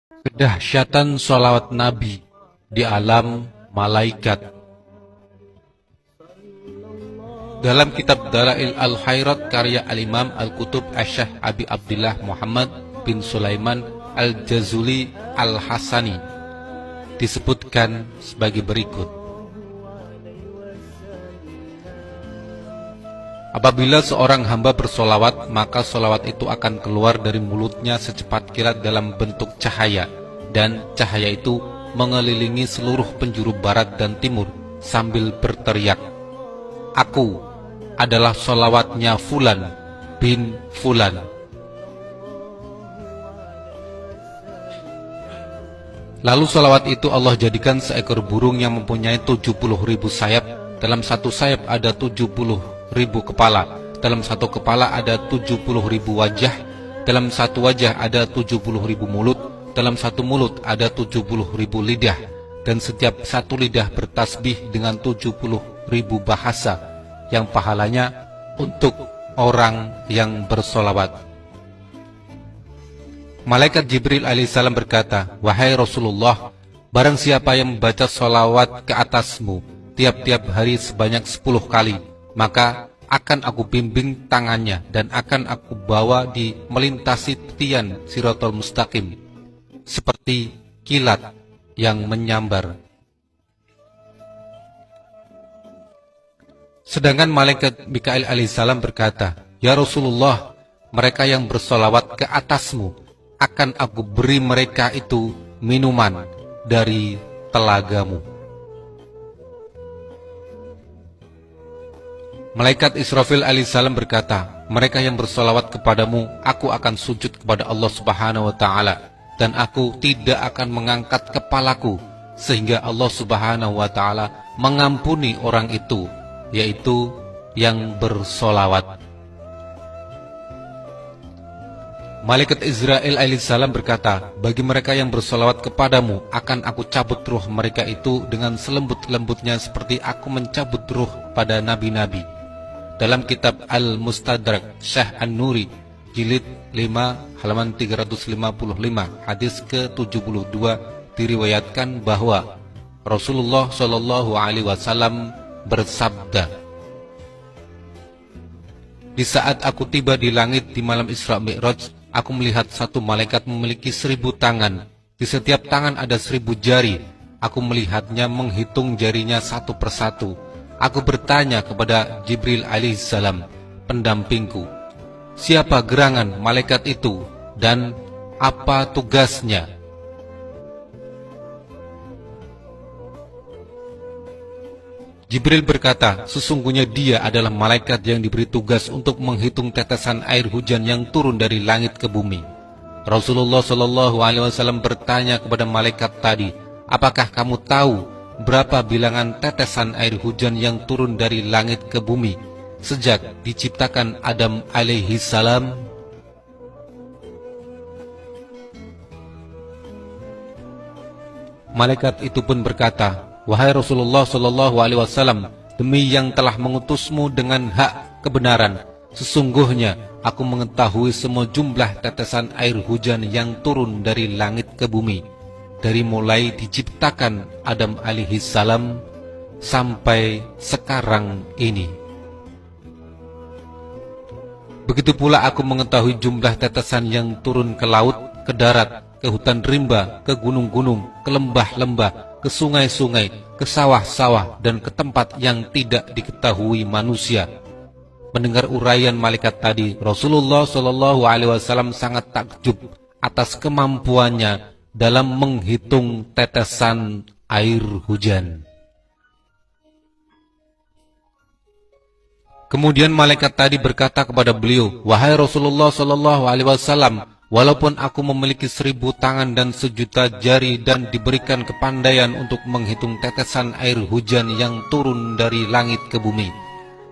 Kedahsyatan sholawat Nabi di alam malaikat. Dalam kitab Dalail Al-Khairat karya Al-Imam Al-Qutub Asy-Syaikh Abi Abdillah Muhammad bin Sulaiman Al-Jazuli Al-Hasani disebutkan sebagai berikut. Apabila seorang hamba bersolawat, maka solawat itu akan keluar dari mulutnya secepat kilat dalam bentuk cahaya, dan cahaya itu mengelilingi seluruh penjuru barat dan timur sambil berteriak, "Aku adalah solawatnya Fulan bin Fulan." Lalu solawat itu Allah jadikan seekor burung yang mempunyai 70.000 sayap. Dalam satu sayap ada 70.000 kepala. Dalam satu kepala ada 70.000 wajah. Dalam satu wajah ada 70.000 mulut. Dalam satu mulut ada 70.000 lidah. Dan setiap satu lidah bertasbih dengan 70.000 bahasa, yang pahalanya untuk orang yang bersolawat. Malaikat Jibril alaihissalam berkata, "Wahai Rasulullah, barang siapa yang membaca solawat ke atasmu tiap-tiap hari sebanyak 10 kali, maka akan aku bimbing tangannya dan akan aku bawa di melintasi titian Siratal Mustaqim seperti kilat yang menyambar." Sedangkan malaikat Mikail alaihissalam berkata, "Ya Rasulullah, mereka yang bersolawat ke atasmu akan aku beri mereka itu minuman dari telagamu." Malaikat Israfil alaihissalam berkata, "Mereka yang bersolawat kepadamu, aku akan sujud kepada Allah subhanahu wa ta'ala, dan aku tidak akan mengangkat kepalaku, sehingga Allah subhanahu wa ta'ala mengampuni orang itu, yaitu yang bersolawat." Malaikat Israel alaihissalam berkata, "Bagi mereka yang bersolawat kepadamu, akan aku cabut ruh mereka itu dengan selembut-lembutnya seperti aku mencabut ruh pada nabi-nabi." Dalam kitab Al-Mustadrak Syekh An-Nuri jilid 5 halaman 355 hadis ke-72 diriwayatkan bahwa Rasulullah Shallallahu alaihi wasallam bersabda, "Di saat aku tiba di langit di malam Isra Mi'raj, aku melihat satu malaikat memiliki 1000 tangan. Di setiap tangan ada 1000 jari. Aku melihatnya menghitung jarinya satu persatu. Aku bertanya kepada Jibril alaihissalam, pendampingku, siapa gerangan malaikat itu dan apa tugasnya?" Jibril berkata, "Sesungguhnya dia adalah malaikat yang diberi tugas untuk menghitung tetesan air hujan yang turun dari langit ke bumi." Rasulullah Shallallahu alaihi wasallam bertanya kepada malaikat tadi, "Apakah kamu tahu berapa bilangan tetesan air hujan yang turun dari langit ke bumi sejak diciptakan Adam alaihi salam?" Malaikat itu pun berkata, "Wahai Rasulullah Shallallahu alaihi wasallam, demi yang telah mengutusmu dengan hak kebenaran, sesungguhnya aku mengetahui semua jumlah tetesan air hujan yang turun dari langit ke bumi, dari mulai diciptakan Adam alaihi salam sampai sekarang ini. Begitu pula aku mengetahui jumlah tetesan yang turun ke laut, ke darat, ke hutan rimba, ke gunung-gunung, ke lembah-lembah, ke sungai-sungai, ke sawah-sawah, dan ke tempat yang tidak diketahui manusia." Mendengar uraian malaikat tadi, Rasulullah Shallallahu alaihi wasallam sangat takjub atas kemampuannya dalam menghitung tetesan air hujan. Kemudian malaikat tadi berkata kepada beliau, "Wahai Rasulullah Shallallahu alaihi wasallam, walaupun aku memiliki 1000 tangan dan 1.000.000 jari dan diberikan kepandaian untuk menghitung tetesan air hujan yang turun dari langit ke bumi,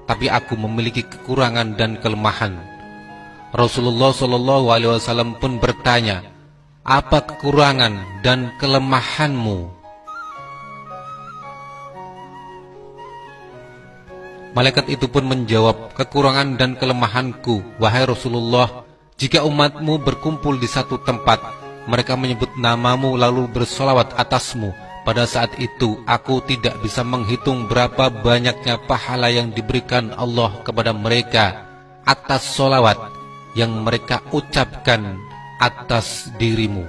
tapi aku memiliki kekurangan dan kelemahan." Rasulullah Shallallahu alaihi wasallam pun bertanya, "Apa kekurangan dan kelemahanmu?" Malaikat itu pun menjawab, "Kekurangan dan kelemahanku, wahai Rasulullah, jika umatmu berkumpul di satu tempat, mereka menyebut namamu lalu bersolawat atasmu. Pada saat itu aku tidak bisa menghitung berapa banyaknya pahala yang diberikan Allah kepada mereka atas solawat yang mereka ucapkan atas dirimu.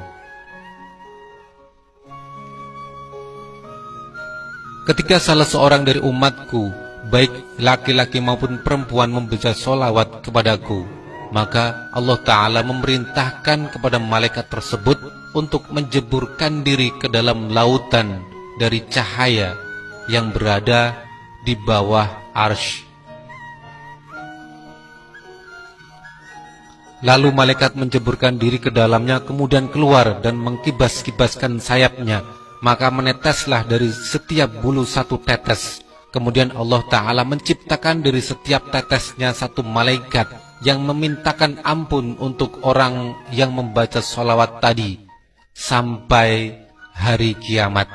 Ketika salah seorang dari umatku, baik laki-laki maupun perempuan, membaca solawat kepadaku, maka Allah Ta'ala memerintahkan kepada malaikat tersebut untuk menjeburkan diri ke dalam lautan dari cahaya yang berada di bawah arsy. Lalu malaikat menjeburkan diri ke dalamnya, kemudian keluar dan mengkibas-kibaskan sayapnya, maka meneteslah dari setiap bulu satu tetes. Kemudian Allah Ta'ala menciptakan dari setiap tetesnya satu malaikat yang memintakan ampun untuk orang yang membaca sholawat tadi sampai hari kiamat.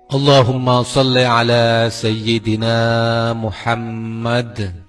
Allahumma salli ala Sayyidina Muhammad.